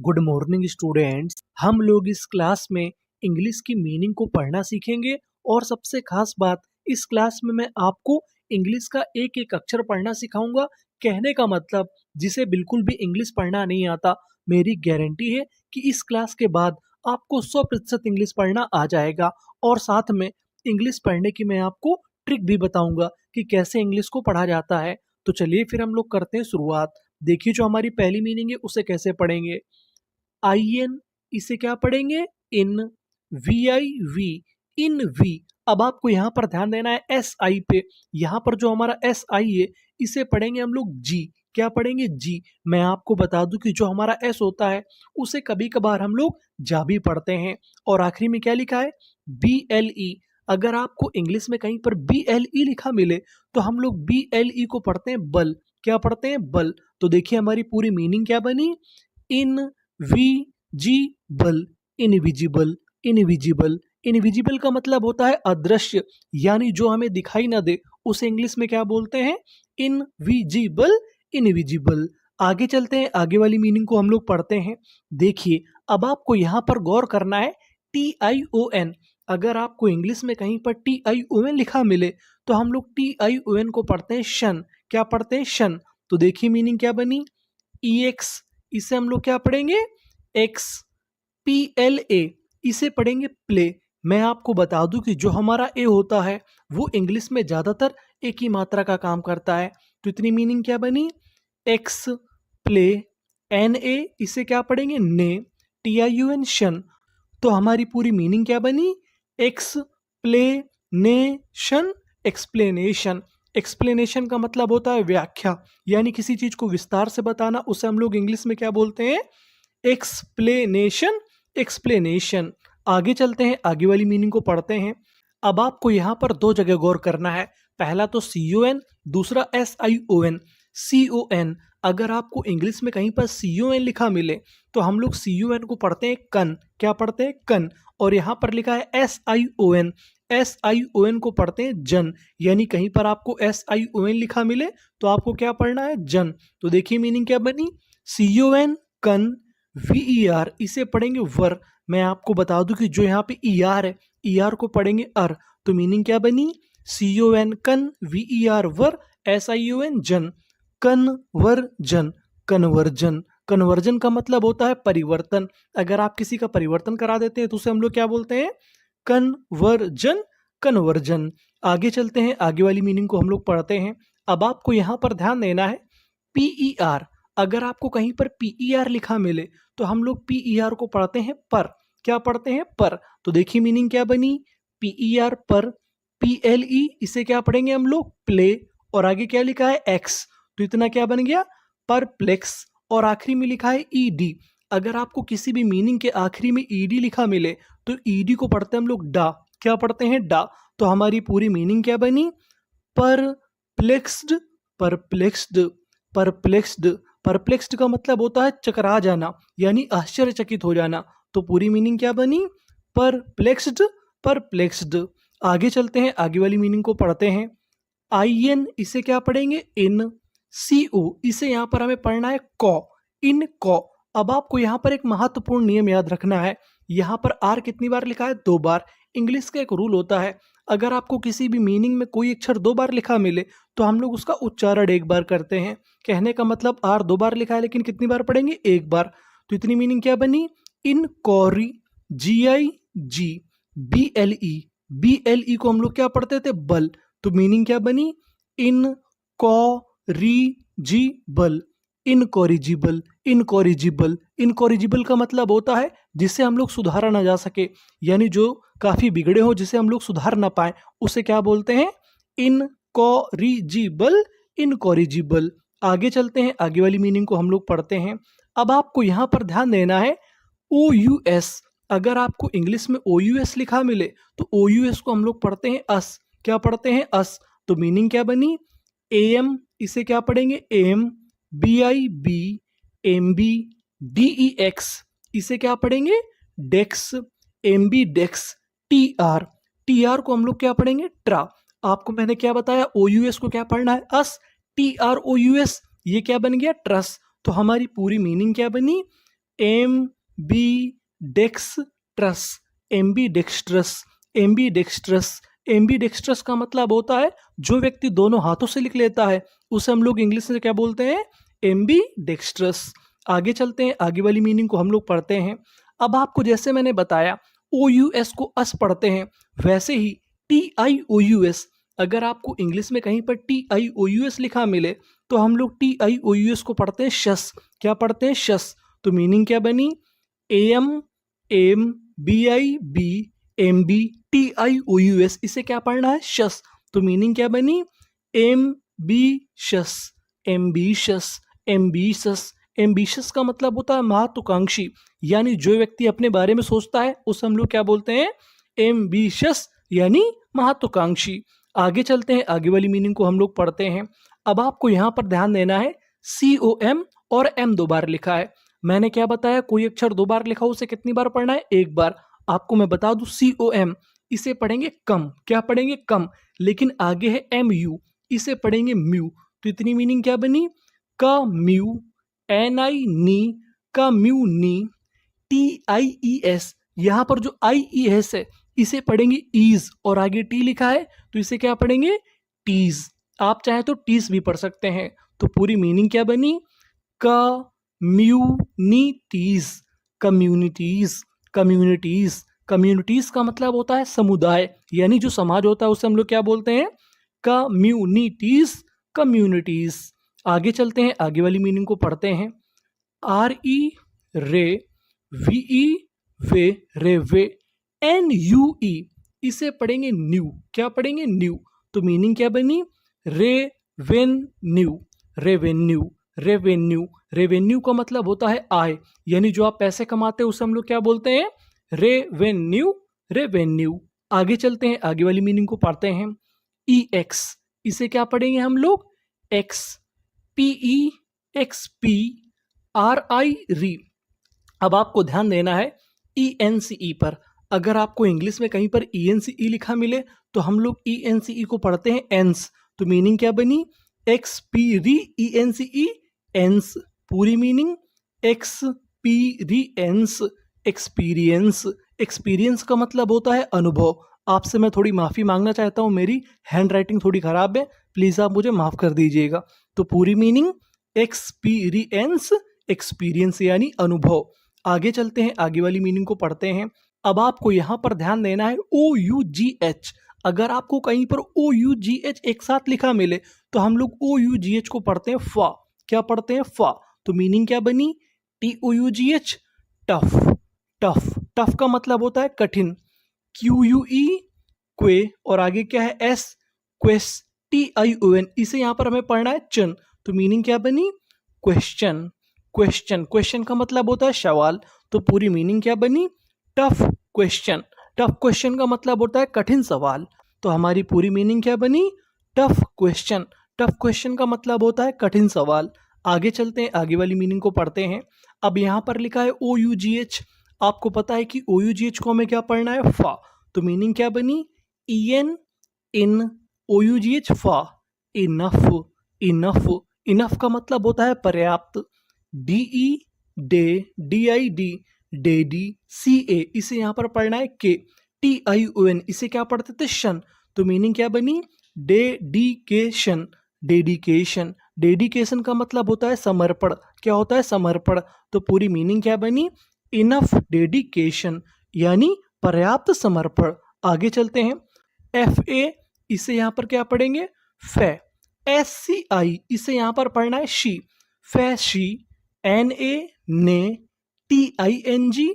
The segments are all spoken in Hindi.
Good morning students. हम लोग इस क्लास में इंग्लिश की मीनिंग को पढ़ना सीखेंगे और सबसे खास बात, इस क्लास में मैं आपको इंग्लिश का एक एक अक्षर पढ़ना सिखाऊंगा। कहने का मतलब, जिसे बिल्कुल भी इंग्लिश पढ़ना नहीं आता, मेरी गारंटी है कि इस क्लास के बाद आपको 100% इंग्लिश पढ़ना आ जाएगा। और साथ में इंग्लिश पढ़ने की मैं आपको ट्रिक भी बताऊंगा कि कैसे इंग्लिश को पढ़ा जाता है। तो चलिए फिर हम लोग करते हैं शुरुआत। देखिए, जो हमारी पहली मीनिंग है उसे कैसे पढ़ेंगे। आई एन, इसे क्या पढ़ेंगे? In. V I V, in V. अब आपको यहाँ पर ध्यान देना है एस आई पे। यहाँ पर जो हमारा एस आई है, इसे पढ़ेंगे हम लोग जी। क्या पढ़ेंगे? जी। मैं आपको बता दूं कि जो हमारा एस होता है उसे कभी कभार हम लोग जा भी पढ़ते हैं। और आखिरी में क्या लिखा है? B L E. अगर आपको इंग्लिश में कहीं पर बी एल ई लिखा मिले तो हम लोग बी एल ई को पढ़ते हैं बल। क्या पढ़ते हैं? बल। तो देखिए हमारी पूरी मीनिंग क्या बनी। In visible, invisible, invisible. Invisible का मतलब होता है अदृश्य, यानी जो हमें दिखाई ना दे, उसे इंग्लिश में क्या बोलते हैं? Invisible, invisible. आगे चलते हैं, आगे वाली मीनिंग को हम लोग पढ़ते हैं। देखिए, अब आपको यहाँ पर गौर करना है। टी आई ओ एन, अगर आपको इंग्लिश में कहीं पर टी आई ओ एन लिखा मिले तो हम लोग टी आई ओ एन को पढ़ते हैं शन। क्या पढ़ते हैं? शन। तो देखिए मीनिंग क्या बनी। ई एक्स, इसे हम लोग क्या पढ़ेंगे? एक्स। पी एल ए, इसे पढ़ेंगे प्ले। मैं आपको बता दूं कि जो हमारा ए होता है वो इंग्लिश में ज्यादातर एक ही मात्रा का काम करता है। तो इतनी मीनिंग क्या बनी? X play. एन ए, इसे क्या पढ़ेंगे? ने। टी आई यू एन, शन। तो हमारी पूरी मीनिंग क्या बनी? X play nation, explanation. Explanation का मतलब होता है व्याख्या, यानी किसी चीज को विस्तार से बताना। उसे हम लोग इंग्लिश में क्या बोलते हैं? Explanation, explanation. आगे चलते हैं, आगे वाली मीनिंग को पढ़ते हैं। अब आपको यहाँ पर दो जगह गौर करना है। पहला तो सी ओ एन, दूसरा S I O N. C O N, अगर आपको इंग्लिश में कहीं पर सी ओ एन लिखा मिले तो हम लोग सी ओ एन को पढ़ते हैं कन। क्या पढ़ते हैं? कन। और यहाँ पर लिखा है S I O N, S I O N को पढ़ते हैं जन। यानी कहीं पर आपको एस आई ओ एन लिखा मिले तो आपको क्या पढ़ना है? जन। तो देखिए मीनिंग क्या बनी। C O N con, V E are, इसे पढ़ेंगे वर। मैं आपको बता दूं कि जो यहाँ पे ई आर है, ई आर को पढ़ेंगे अर। तो मीनिंग क्या बनी। C O N con, V E R ver, S I O N sion. Conversion, conversion. Conversion का मतलब होता है परिवर्तन। अगर आप किसी का परिवर्तन करा देते हैं तो उसे हम लोग क्या बोलते हैं? Conversion, conversion. आगे चलते हैं, आगे वाली मीनिंग को हम लोग पढ़ते हैं। अब आपको यहाँ पर ध्यान देना है। पीई आर, अगर आपको कहीं पर पीई आर लिखा मिले तो हम लोग पीई आर को पढ़ते हैं पर। क्या पढ़ते हैं? पर। तो देखिए मीनिंग क्या बनी। पीई आर पर। पी एल ई, इसे क्या पढ़ेंगे हम लोग? प्ले। और आगे क्या लिखा है? एक्स। तो इतना क्या बन गया? परप्लेक्स। और आखिरी में लिखा है ई डी। अगर आपको किसी भी मीनिंग के आखिरी में ईडी लिखा मिले तो ईडी को पढ़ते हैं हम लोग डा। क्या पढ़ते हैं? डा। तो हमारी पूरी मीनिंग क्या बनी। Perplexed, perplexed, perplexed. परप्लेक्स्ड का मतलब होता है चकरा जाना, यानी आश्चर्यचकित हो जाना। तो पूरी मीनिंग क्या बनी? Perplexed, perplexed. आगे चलते हैं, आगे वाली मीनिंग को पढ़ते हैं। आई एन, इसे क्या पढ़ेंगे? इन। सी ओ, इसे यहाँ पर हमें पढ़ना है कॉ। इन कॉ। अब आपको यहाँ पर एक महत्वपूर्ण नियम याद रखना है। यहाँ पर आर कितनी बार लिखा है? 2 बार। इंग्लिश का एक रूल होता है, अगर आपको किसी भी मीनिंग में कोई अक्षर 2 बार लिखा मिले तो हम लोग उसका उच्चारण 1 बार करते हैं। कहने का मतलब आर 2 बार लिखा है लेकिन कितनी बार पढ़ेंगे? 1 बार। तो इतनी मीनिंग क्या बनी। In cori, G I G, B L E, B L E को हम लोग क्या पढ़ते थे? बल। तो मीनिंग क्या बनी। इन कॉरिजिबल, इनकॉरिजिबल, इनकॉरिजिबल। इनकॉरिजिबल का मतलब होता है जिसे हम लोग सुधारा ना जा सके, यानी जो काफी बिगड़े हो, जिसे हम लोग सुधार ना पाए, उसे क्या बोलते हैं? Incorrigible, incorrigible. आगे चलते हैं, आगे वाली मीनिंग को हम लोग पढ़ते हैं। अब आपको यहां पर ध्यान देना है। ओ यू एस, अगर आपको इंग्लिश में ओ यू एस लिखा मिले तो ओ यू एस को हम लोग पढ़ते हैं अस। क्या पढ़ते हैं? अस। तो मीनिंग क्या बनी। ए एम, इसे क्या पढ़ेंगे? M. B I B, M B. D E X, इसे क्या पढ़ेंगे? Dex. M B dex. T R, T R को हम लोग क्या पढ़ेंगे? ट्रा। आपको मैंने क्या बताया? ओ यू एस को क्या पढ़ना है? Us. T R O U S, ये क्या बन गया? ट्रस। तो हमारी पूरी मीनिंग क्या बनी। M B dextrous, ambidextrous, ambidextrous. Ambidextrous का मतलब होता है जो व्यक्ति दोनों हाथों से लिख लेता है उसे हम लोग इंग्लिश में क्या बोलते हैं, एम्बी डेक्सट्रस। आगे चलते हैं, आगे वाली मीनिंग को हम लोग पढ़ते हैं। अब आपको जैसे मैंने बताया ओ यू एस को अस पढ़ते हैं, वैसे ही T I O U S, अगर आपको इंग्लिश में कहीं पर T I O U S लिखा मिले तो हम लोग T I O U S को पढ़ते हैं शस। क्या पढ़ते हैं, शस। तो मीनिंग क्या बनी, A M am B I B M bi T I O U S, इसे क्या पढ़ना है, शस। तो मीनिंग क्या बनी, M bi tious, ambitious, ambitious. Ambitious का मतलब होता है महत्वाकांक्षी, यानी जो व्यक्ति अपने बारे में सोचता है उसे हम लोग क्या बोलते हैं, एम्बिशस, यानी महत्वाकांक्षी। आगे चलते हैं, आगे वाली मीनिंग को हम लोग पढ़ते हैं। अब आपको यहाँ पर ध्यान देना है, सी ओ एम और एम दो बार लिखा है। मैंने क्या बताया, कोई अक्षर दो बार लिखा हो उसे कितनी बार पढ़ना है, एक बार। आपको मैं बता दूं, सी ओ एम इसे पढ़ेंगे कम, क्या पढ़ेंगे, कम। लेकिन आगे है एम यू, इसे पढ़ेंगे म्यू। तो इतनी मीनिंग क्या बनी, का म्यू, एन आई नी, का mu knee, T I E S, यहाँ पर जो आई ई एस है इसे पढ़ेंगे ईज, और आगे टी लिखा है तो इसे क्या पढ़ेंगे, टीज। आप चाहे तो टीज भी पढ़ सकते हैं। तो पूरी मीनिंग क्या बनी, कम्युनिटीज, कम्युनिटीज, कम्युनिटीज। कम्युनिटीज का मतलब होता है समुदाय, यानी जो समाज होता है उसे हम लोग क्या बोलते हैं, कम्युनिटीज, कम्युनिटीज। आगे चलते हैं, आगे वाली मीनिंग को पढ़ते हैं। आर ई रे, वी ई वे, रे वे, एन यू ई, इसे पढ़ेंगे न्यू। क्या पढ़ेंगे, न्यू। तो मीनिंग क्या बनी, रेवेन्यू, रेवेन्यू, रेवेन्यू। रेवेन्यू का मतलब होता है आय, यानी जो आप पैसे कमाते हैं उसे हम लोग क्या बोलते हैं, रेवेन्यू, रेवेन्यू। आगे चलते हैं, आगे वाली मीनिंग को पढ़ते हैं। ई एक्स, इसे क्या पढ़ेंगे हम लोग, x, P E x P, are आई री। अब आपको ध्यान देना है ई एन सी ई पर। अगर आपको इंग्लिश में कहीं पर ई एन सी ई लिखा मिले तो हम लोग ई एन सी ई को पढ़ते हैं एंस। तो मीनिंग क्या बनी, एक्स पी री ई एन सी ई, एंस। पूरी मीनिंग, एक्स पी री एंस, एक्सपीरियंस। एक्सपीरियंस का मतलब होता है अनुभव। आपसे मैं थोड़ी माफ़ी मांगना चाहता हूँ, मेरी हैंड राइटिंग थोड़ी ख़राब है, प्लीज़ आप मुझे माफ़ कर दीजिएगा। तो पूरी मीनिंग, एक्सपीरियंस, एक्सपीरियंस यानी अनुभव। आगे चलते हैं, आगे वाली मीनिंग को पढ़ते हैं। अब आपको यहाँ पर ध्यान देना है, ओ यू जी एच। अगर आपको कहीं पर ओ यू जी एच एक साथ लिखा मिले तो हम लोग ओ यू जी एच को पढ़ते हैं फा। क्या पढ़ते हैं, फा। तो मीनिंग क्या बनी, T O U G H, tough, tough. Tough का मतलब होता है कठिन, क्यू यू ई, क्वे, और आगे क्या है, S, ques, T I O N, इसे यहाँ पर हमें पढ़ना है चन। तो मीनिंग क्या बनी, क्वेश्चन, क्वेश्चन। क्वेश्चन का मतलब होता है सवाल। तो पूरी मीनिंग क्या बनी, टफ क्वेश्चन। टफ क्वेश्चन का मतलब होता है कठिन सवाल। तो हमारी पूरी मीनिंग क्या बनी, टफ क्वेश्चन। टफ क्वेश्चन का मतलब होता है कठिन सवाल। आगे चलते हैं, आगे वाली मीनिंग को पढ़ते हैं। अब यहाँ पर लिखा है ओ यू जी एच। आपको पता है कि ओ यू जी एच को हमें क्या पढ़ना है, फा। तो मीनिंग क्या बनी, E N, in, O U G H, fa, enough, enough. Enough का मतलब होता है पर्याप्त, D E de, D I di, de di, C A, इसे यहाँ पर पढ़ना है के, टी आई ओ एन, इसे क्या पढ़ते थे, शन। तो मीनिंग क्या बनी, डेडिकेशन, डेडिकेशन। डेडिकेशन का मतलब होता है समर्पण। क्या होता है, समर्पण। तो पूरी मीनिंग क्या बनी, इनफ डेडिकेशन, यानी पर्याप्त समर्पण। आगे चलते हैं, एफ ए, इसे यहाँ पर क्या पढ़ेंगे, फे, एस सी आई, इसे यहाँ पर पढ़ना है शी, फे शी, एन ए ने, टी आई एन जी,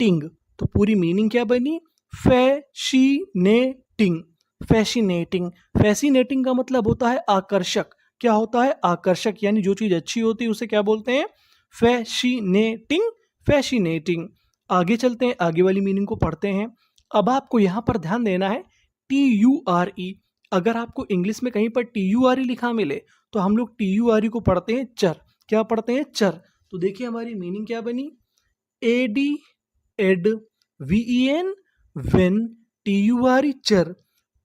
टिंग। तो पूरी मीनिंग क्या बनी, फैसिनेटिंग, फैसिनेटिंग। फैसिनेटिंग का मतलब होता है आकर्षक। क्या होता है, आकर्षक, यानी जो चीज़ अच्छी होती है उसे क्या बोलते हैं, फैसिनेटिंग, फैसिनेटिंग। आगे चलते हैं, आगे वाली मीनिंग को पढ़ते हैं। अब आपको यहाँ पर ध्यान देना है, टी यू आर ई। अगर आपको इंग्लिश में कहीं पर टी यू आर ई लिखा मिले तो हम लोग टी यू आर ई को पढ़ते हैं चर। क्या पढ़ते हैं, चर। तो देखिए हमारी मीनिंग क्या बनी, A D, ad, V E N, ven, T U R E, ture,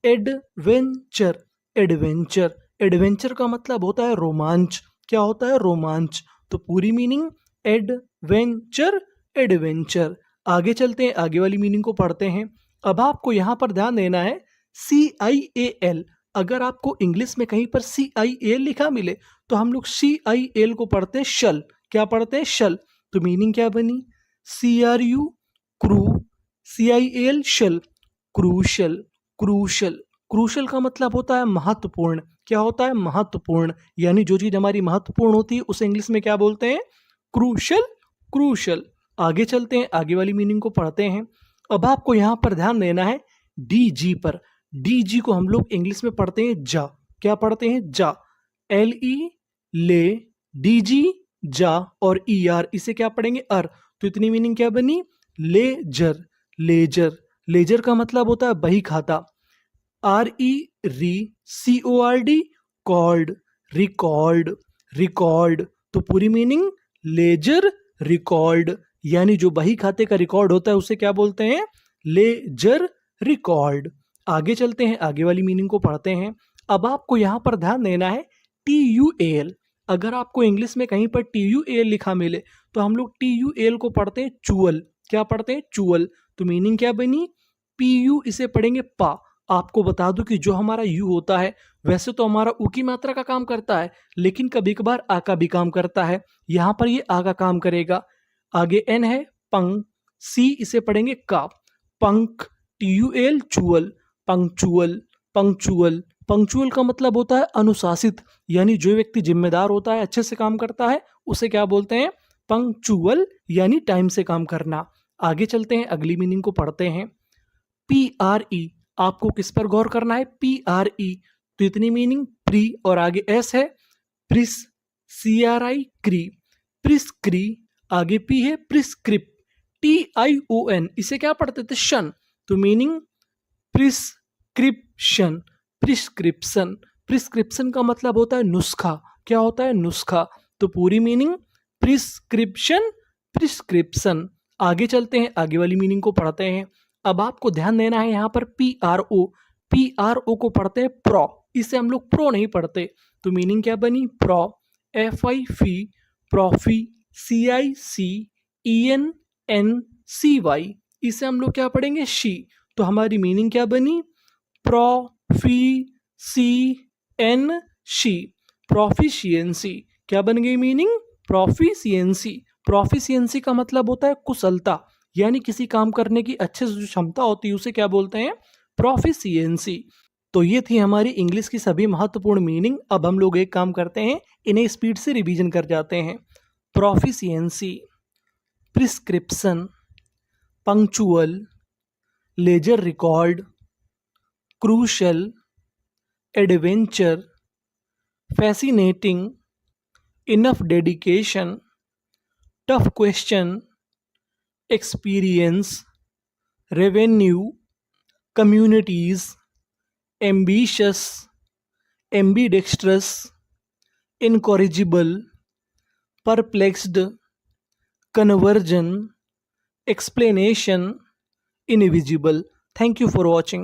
adventure, adventure. Adventure का मतलब होता है रोमांच। क्या होता है, रोमांच। तो पूरी मीनिंग, एडवेंचर, एडवेंचर। आगे चलते हैं, आगे वाली मीनिंग को पढ़ते हैं। अब आपको यहाँ पर ध्यान देना है CIAL। अगर आपको इंग्लिश में कहीं पर CIAL लिखा मिले तो हम लोग CIL को पढ़ते हैं शल। क्या पढ़ते हैं? शल। तो मीनिंग क्या बनी? CRU क्रू, CIAL शल, क्रूशल, क्रूशल। क्रूशल का मतलब होता है महत्वपूर्ण। क्या होता है? महत्वपूर्ण। यानी जो चीज हमारी महत्वपूर्ण होती है उसे इंग्लिश में क्या बोलते हैं? Crucial, crucial. आगे चलते हैं, आगे वाली मीनिंग को पढ़ते हैं। अब आपको यहां पर ध्यान देना है DG पर। DG को हम लोग इंग्लिश में पढ़ते हैं जा। क्या पढ़ते हैं? जा। LE ले, DG जा, और ER इसे क्या पढ़ेंगे? अर। तो इतनी मीनिंग क्या बनी? Laser, laser. लेजर का मतलब होता है बही खाता। RE री, CORD कॉल्ड, रिकॉर्ड, रिकॉर्ड। तो पूरी मीनिंग लेजर रिकॉर्ड। यानी जो बही खाते का रिकॉर्ड होता है उसे क्या बोलते हैं? Ledger record. आगे चलते हैं, आगे वाली मीनिंग को पढ़ते हैं। अब आपको यहां पर ध्यान देना है TUAL। अगर आपको इंग्लिश में कहीं पर TUAL लिखा मिले तो हम लोग TUAL को पढ़ते हैं चुअल। क्या पढ़ते हैं? चुअल। तो मीनिंग क्या बनी? PU इसे पढ़ेंगे पा। आपको बता दूं कि जो हमारा यू होता है वैसे तो हमारा ऊ की मात्रा का काम करता है, लेकिन कभी कभार आ का भी काम करता है। यहां पर ये आ का काम करेगा। आगे एन है पंख, सी इसे पढ़ेंगे का, पंख, TUAL चुअल, पंक्चुअल, पंक्चुअल। पंक्चुअल का मतलब होता है अनुशासित। यानी जो व्यक्ति जिम्मेदार होता है, अच्छे से काम करता है, उसे क्या बोलते हैं? पंक्चुअल, यानी टाइम से काम करना। आगे चलते हैं, अगली मीनिंग को पढ़ते हैं। PRE, आपको किस पर गौर करना है? PRE। तो इतनी मीनिंग प्री, और आगे एस है प्रिस, CRI क्री, प्रिस्क्री। आगे पी है प्रिस्क्रिप, TION इसे क्या पढ़ते थे? शन। तो मीनिंग प्रिस्क्रिप्शन, प्रिस्क्रिप्शन। प्रिस्क्रिप्शन का मतलब होता है नुस्खा। क्या होता है? नुस्खा। तो पूरी मीनिंग प्रिस्क्रिप्शन, प्रिस्क्रिप्शन। आगे चलते हैं, आगे वाली मीनिंग को पढ़ते हैं। अब आपको ध्यान देना है यहाँ पर PRO। PRO को पढ़ते हैं प्रो। इसे हम लोग प्रो नहीं पढ़ते। तो मीनिंग क्या बनी? प्रो, FI प्रॉफी, CICENNCY इसे हम लोग क्या पढ़ेंगे? शी। तो हमारी मीनिंग क्या बनी? Proficiency, proficiency. क्या बन गई मीनिंग? प्रोफिशिएंसी। प्रोफिशिएंसी का मतलब होता है कुशलता। यानी किसी काम करने की अच्छे से जो क्षमता होती है उसे क्या बोलते हैं? प्रोफिशिएंसी। तो ये थी हमारी इंग्लिश की सभी महत्वपूर्ण मीनिंग। अब हम लोग एक काम करते हैं, इन्हें स्पीड से रिवीजन कर जाते हैं। Proficiency, prescription, punctual, ledger record, crucial, adventure, fascinating, enough dedication, tough question, experience, revenue, communities, ambitious, ambidextrous, incorrigible, perplexed, conversion, explanation, invisible. Thank you for watching.